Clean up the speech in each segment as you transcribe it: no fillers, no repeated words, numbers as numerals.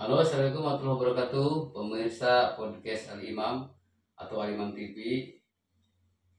Halo, assalamualaikum warahmatullahi wabarakatuh. Pemirsa podcast Ali Imam atau Ali Imam TV.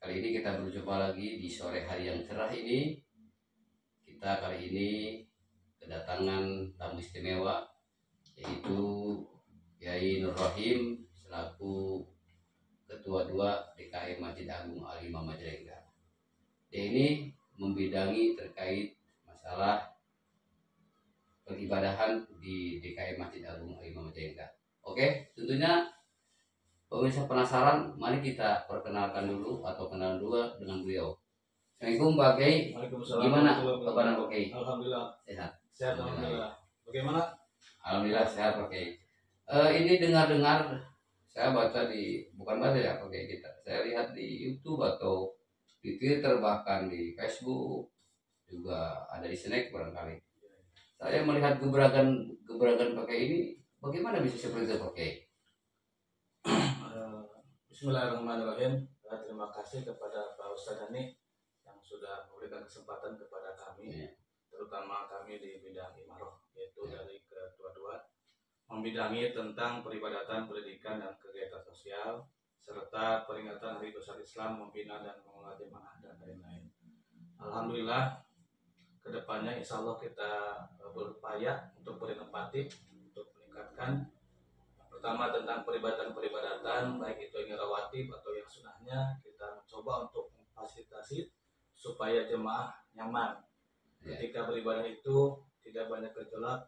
Kali ini kita berjumpa lagi di sore hari yang cerah ini. Kita kali ini kedatangan tamu istimewa, yaitu Yai Nur Rohim selaku Ketua 2 DKM Masjid Agung Ali Imam Majalengka. Dia ini membidangi terkait masalah peribadahan di DKM Masjid Agung Ali Imam Majalengka. Oke, tentunya pemirsa penasaran, mari kita perkenalkan dulu atau kenalan dulu dengan beliau. Assalamualaikum Pak Kiai. Waalaikumsalam. Gimana kabar Pak Kiai? Alhamdulillah. Sehat. Sehat alhamdulillah. Bagaimana? Alhamdulillah sehat Pak Kiai. Ini dengar-dengar saya baca bukan baca ya Pak Kiai, saya lihat di YouTube atau di Twitter, bahkan di Facebook, juga ada di Snack barangkali. Saya melihat gebrakan Pak Kiai ini, bagaimana bisa seperti itu Pak Kiai? Bismillahirrahmanirrahim. Terima kasih kepada Pak Ustadz Hani yang sudah memberikan kesempatan kepada kami, terutama kami di bidang imaroh, yaitu dari Ketua 2, membidangi tentang peribadatan, pendidikan, dan kegiatan sosial, serta peringatan Hari Besar Islam, membina dan mengelola jemaah dan lain-lain. Alhamdulillah, kedepannya insya Allah kita berupaya untuk berinovasi, untuk meningkatkan pertama tentang peribadatan baik itu yang rawatib atau yang sunahnya, kita mencoba untuk memfasilitasi supaya jemaah nyaman ketika beribadah itu, tidak banyak gejolak,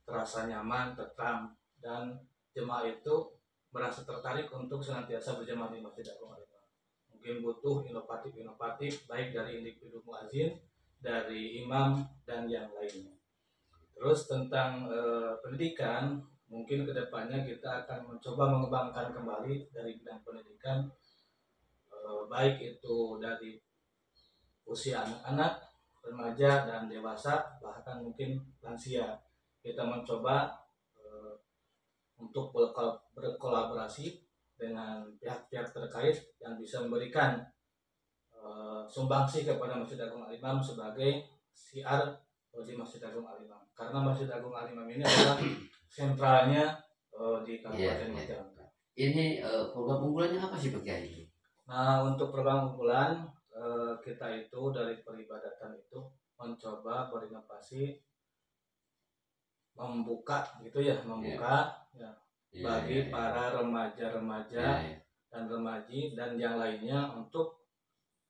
terasa nyaman, tentram, dan jemaah itu merasa tertarik untuk senantiasa berjemaah di Masjid Agung Ali Imam. Mungkin butuh inovatif baik dari individu muazin, dari imam, dan yang lainnya. Terus tentang pendidikan, mungkin kedepannya kita akan mencoba mengembangkan kembali dari bidang pendidikan, baik itu dari usia anak-anak, remaja, dan dewasa, bahkan mungkin lansia. Kita mencoba untuk berkolaborasi dengan pihak-pihak terkait yang bisa memberikan sumbangsi kepada Masjid Agung Al Imam sebagai siar di Masjid Agung Al Imam. Karena Masjid Agung Al Imam ini adalah sentralnya di Kabupaten Majalengka. Ini program unggulannya apa sih Pak Kiai? Nah, untuk program unggulan kita itu dari peribadatan itu mencoba berinovasi, membuka gitu ya, bagi para remaja-remaja dan remaji dan yang lainnya untuk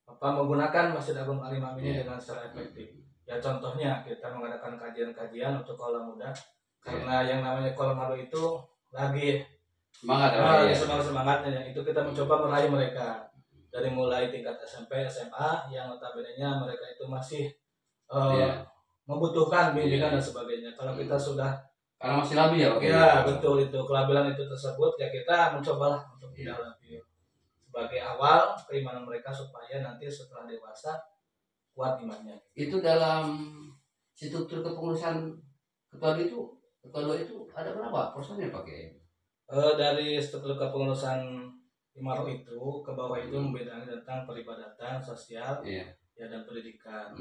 menggunakan Masjid Agung Al Imam ini dengan secara efektif. Ya contohnya kita mengadakan kajian-kajian untuk kaula muda, karena yang namanya kaula muda itu lagi semangatnya itu kita mencoba meraih mereka dari mulai tingkat SMP, SMA yang notabene-nya mereka itu masih membutuhkan bimbingan dan sebagainya. Kalau kita sudah karena masih labil ya Pak Kiai? Ya betul, itu kelabilan itu tersebut ya kita mencobalah untuk tidak labil sebagai awal keimanan mereka supaya nanti setelah dewasa kuat imannya. Itu dalam struktur kepengurusan ketua dua itu ada berapa personil Pak Kiai? Dari struktur kepengurusan imaroh itu ke bawah itu membedakan tentang peribadatan sosial dan pendidikan.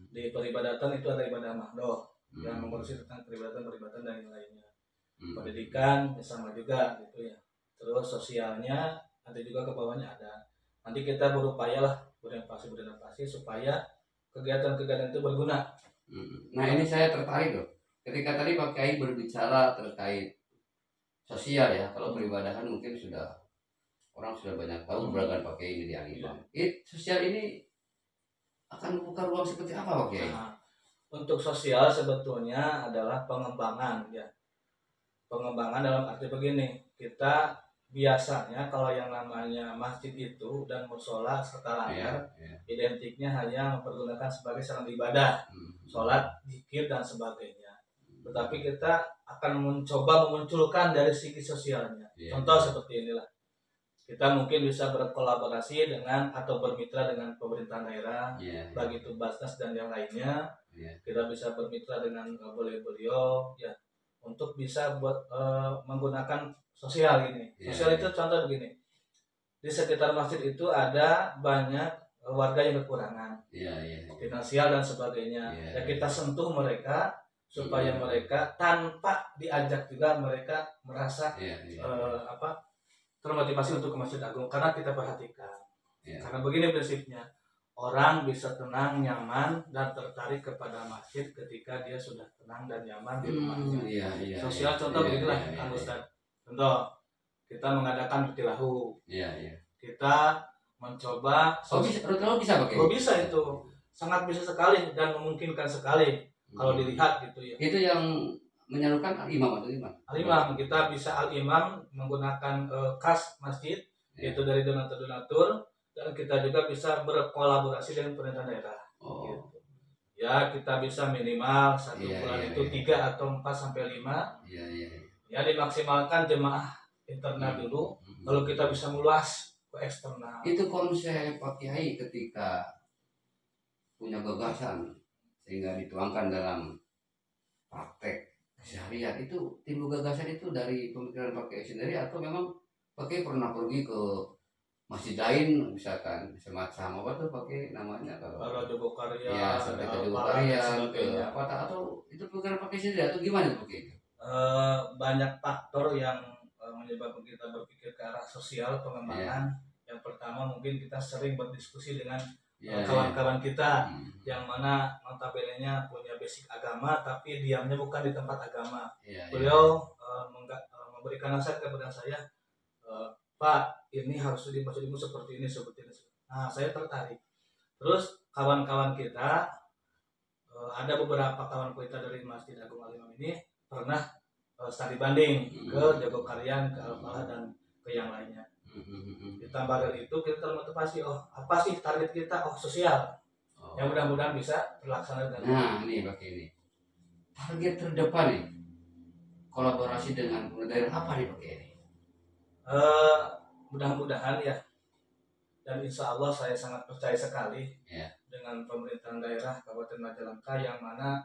Di peribadatan itu ada ibadah mahdoh yang mengurusi tentang peribadatan dan yang lainnya. Pendidikan sama juga gitu ya. Terus sosialnya nanti juga ke bawahnya ada. Nanti kita berupaya lah berinovasi supaya kegiatan-kegiatan itu berguna. Nah ini saya tertarik loh. Ketika tadi Pak Kiai berbicara terkait sosial ya, kalau peribadahan mungkin orang sudah banyak tahu beragam Pak Kiai ini di Al Imam. Sosial ini akan membuka ruang seperti apa Pak Kiai? Nah, untuk sosial sebetulnya adalah pengembangan ya. Pengembangan dalam arti begini, kita biasanya kalau yang namanya masjid itu dan musola serta langgar identiknya hanya mempergunakan sebagai sarana ibadah, sholat, zikir dan sebagainya. Tetapi kita akan mencoba memunculkan dari segi sosialnya. Contoh seperti inilah. Kita mungkin bisa berkolaborasi dengan atau bermitra dengan pemerintah daerah, baik itu Basnas dan yang lainnya. Kita bisa bermitra dengan beliau ya untuk bisa buat menggunakan sosial ini. Sosial itu contoh begini. Di sekitar masjid itu ada banyak warga yang kekurangan finansial dan sebagainya. Ya kita sentuh mereka supaya mereka tanpa diajak juga mereka merasa termotivasi untuk ke Masjid Agung. Karena kita perhatikan, karena begini prinsipnya, orang bisa tenang, nyaman, dan tertarik kepada masjid ketika dia sudah tenang dan nyaman di rumahnya. Sosial contoh beginilah, Kang Ustaz. Contoh, kita mengadakan rutilahu. Kita mencoba. Rutilahu bisa pakai? Oh bisa itu, sangat bisa sekali dan memungkinkan sekali kalau dilihat gitu ya. Itu yang menyerukan al-imam atau imam? Al-imam, kita bisa al-imam menggunakan kas masjid, yaitu dari donatur-donatur. Dan kita juga bisa berkolaborasi dengan pemerintah daerah. Gitu. Ya kita bisa minimal satu bulan itu 3 atau 4 sampai 5. Ya dimaksimalkan jemaah internal dulu, lalu kita bisa meluas ke eksternal. Itu konsep Pak Kiai ketika punya gagasan sehingga dituangkan dalam praktek keseharian, itu timbul gagasan itu dari pemikiran Pak Kiai sendiri atau memang Pak Kiai pernah pergi ke masjid lain, misalkan semacam apa tuh pakai namanya kalau Jogokarya, sampai ke Jogokarya, atau itu bukan pakai sendiri atau gimana tuh pakai itu? Banyak faktor yang menyebabkan kita berpikir ke arah sosial pengembangan. Yang pertama mungkin kita sering berdiskusi dengan kawan-kawan kita yang mana notabene-nya punya basic agama tapi diamnya bukan di tempat agama. Beliau memberikan nasihat kepada saya, Pak, ini harus di masjidmu seperti ini. Nah, saya tertarik. Terus kawan-kawan kita, ada beberapa kawan kita dari Masjid Agung Al-Imam ini pernah studi banding ke Jogokaryan, ke Al-Falah, dan ke yang lainnya. Ditambah dari itu kita termotivasi, apa sih target kita? Sosial. Yang mudah-mudahan bisa terlaksana dengan. Nah, ini pakai ini. Target terdepan nih, kolaborasi dengan pemerintah apa nih pakai ini? Mudah-mudahan ya, dan insya Allah saya sangat percaya sekali dengan pemerintahan daerah Kabupaten Majalengka yang mana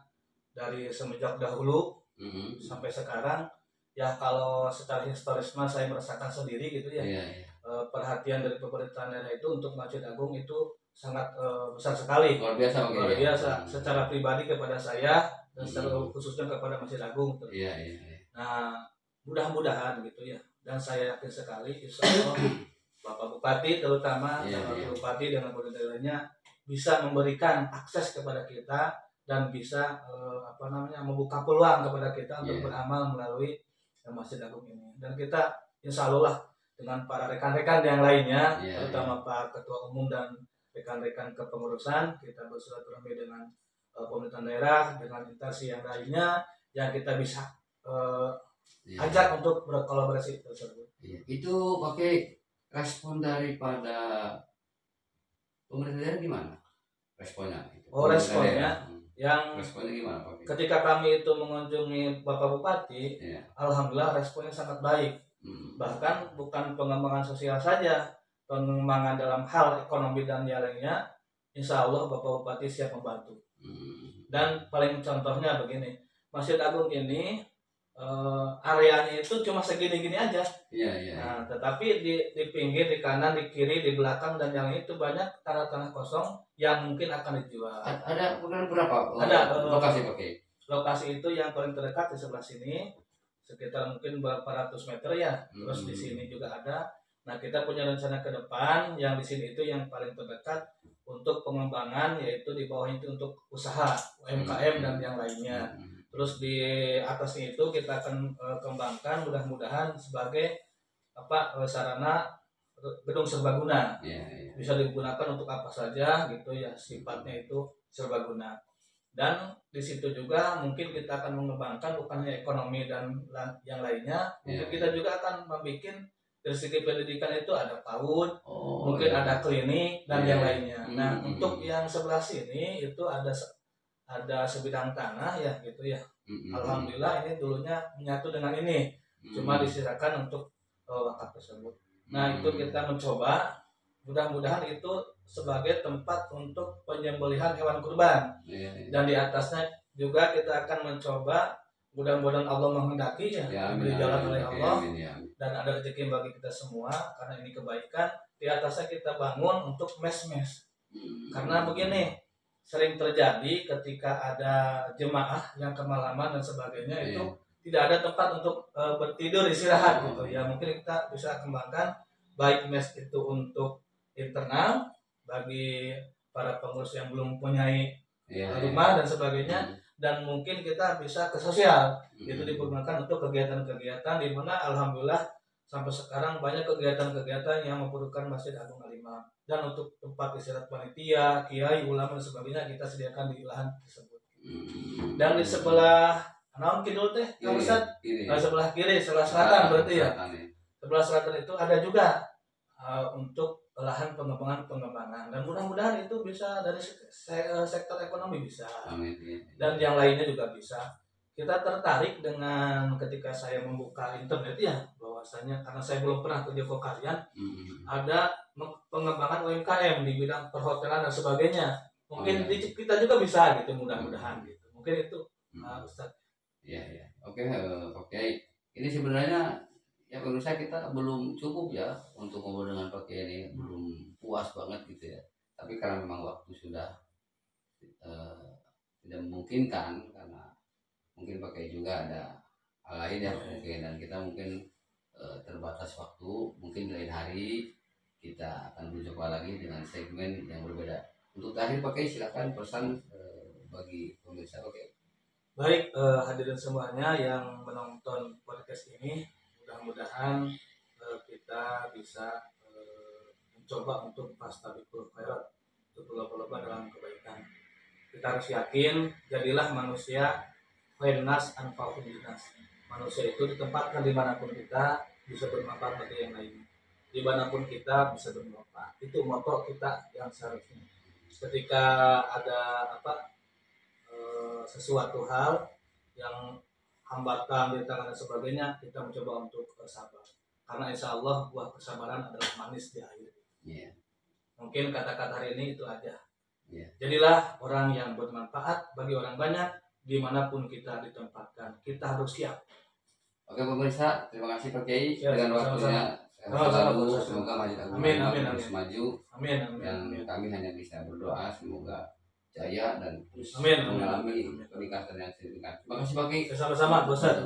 dari semenjak dahulu sampai sekarang ya, kalau secara historis saya merasakan sendiri gitu ya. Perhatian dari pemerintahan daerah itu untuk Masjid Agung itu sangat besar sekali, luar biasa secara pribadi kepada saya dan secara khususnya kepada Masjid Agung. Nah mudah-mudahan gitu ya. Dan saya yakin sekali insya Allah Bapak Bupati terutama Bapak Bupati dengan pemerintahnya bisa memberikan akses kepada kita dan bisa membuka peluang kepada kita untuk beramal melalui Masjid Agung ini. Dan kita insya Allah dengan para rekan-rekan yang lainnya, terutama Pak Ketua Umum dan rekan-rekan kepengurusan, kita bersilaturahmi dengan pemerintahan daerah, dengan instansi yang lainnya yang kita bisa ajak untuk berkolaborasi tersebut. Itu pakai respon daripada pemerintah daerah gimana? Responnya? Responnya responnya gimana Pak? Ketika kami itu mengunjungi Bapak Bupati, alhamdulillah responnya sangat baik. Bahkan bukan pengembangan sosial saja, pengembangan dalam hal ekonomi dan yang lainnya, insya Allah Bapak Bupati siap membantu. Dan paling contohnya begini, Masjid Agung ini areanya itu cuma segini-gini aja. Nah, tetapi di pinggir, di kanan, di kiri, di belakang dan yang itu banyak tanah-tanah kosong yang mungkin akan dijual. Ada berapa? Ada lokasi pakai. Lokasi itu yang paling terdekat di sebelah sini, sekitar mungkin berapa ratus meter ya. Terus di sini juga ada. Nah, kita punya rencana ke depan yang di sini itu yang paling terdekat untuk pengembangan, yaitu di bawah itu untuk usaha UMKM dan yang lainnya. Terus di atasnya itu kita akan kembangkan mudah-mudahan sebagai sarana gedung serbaguna. Bisa digunakan untuk apa saja gitu ya, sifatnya itu serbaguna. Dan di situ juga mungkin kita akan mengembangkan bukan hanya ekonomi dan yang lainnya, mungkin kita juga akan membuat dari segi pendidikan itu ada PAUD, mungkin ada klinik dan yang lainnya. Nah, untuk yang sebelah sini itu ada sebidang tanah ya gitu ya. Alhamdulillah ini dulunya menyatu dengan ini, cuma disisakan untuk wakaf tersebut. Nah, itu kita mencoba, mudah-mudahan itu sebagai tempat untuk penyembelihan hewan kurban. Dan di atasnya juga kita akan mencoba, mudah-mudahan Allah menghendaki diberi jalan oleh Allah dan ada rezeki bagi kita semua karena ini kebaikan. Di atasnya kita bangun untuk mes-mes. Karena begini, sering terjadi ketika ada jemaah yang kemalaman dan sebagainya itu tidak ada tempat untuk bertidur istirahat gitu ya. Mungkin kita bisa kembangkan baik mes itu untuk internal bagi para pengurus yang belum mempunyai rumah dan sebagainya, dan mungkin kita bisa ke sosial itu digunakan untuk kegiatan-kegiatan di mana alhamdulillah sampai sekarang banyak kegiatan-kegiatan yang memerlukan Masjid Agung Al-Imam. Dan untuk tempat istirahat panitia, kiai, ulama dan sebagainya kita sediakan di lahan tersebut. Dan di sebelah naon kidul teh, sebelah kiri, sebelah selatan berarti ya. Sebelah selatan itu ada juga untuk lahan pengembangan, dan mudah-mudahan itu bisa dari sektor ekonomi bisa. Dan yang lainnya juga bisa. Kita tertarik dengan ketika saya membuka internet ya, bahwasanya karena saya belum pernah ke Joko Karyan, ada pengembangan UMKM di bidang perhotelan dan sebagainya. Mungkin kita juga bisa gitu, mudah-mudahan gitu. Mungkin itu Ustaz. Iya. Oke. Ini sebenarnya ya menurut saya kita belum cukup ya untuk ngobrol dengan Pak Kiai ini, belum puas banget gitu ya. Tapi karena memang waktu sudah tidak memungkinkan, karena mungkin Pak Kiai juga ada hal lain ya mungkin, dan kita mungkin terbatas waktu. Mungkin lain hari kita akan mencoba lagi dengan segmen yang berbeda. Untuk terakhir Pak Kiai silakan pesan bagi pemirsa Pak Kiai. Baik, hadirin semuanya yang menonton podcast ini, mudah-mudahan kita bisa mencoba untuk fastabiqul khairat, untuk berlomba-lomba dalam kebaikan. Kita harus yakin, jadilah manusia khairunas anfa'un linnas. Manusia itu ditempatkan dimanapun kita bisa bermanfaat bagi yang lainnya. Dimanapun kita bisa bermanfaat. Itu moto kita yang seharusnya. Ketika ada sesuatu hal yang hambatan, rintangan dan sebagainya, kita mencoba untuk sabar. Karena insya Allah buah kesabaran adalah manis di akhir. Mungkin kata-kata hari ini itu aja. Jadilah orang yang bermanfaat bagi orang banyak dimanapun kita ditempatkan. Kita harus siap. Oke pemirsa, terima kasih Pak Kiai dengan waktunya. Semoga Masjid Agung terus maju. Dan kami hanya bisa berdoa semoga jaya dan terus mengalami peningkatan yang signifikan. Terima kasih Pak Kiai. Sama-sama, Ustaz.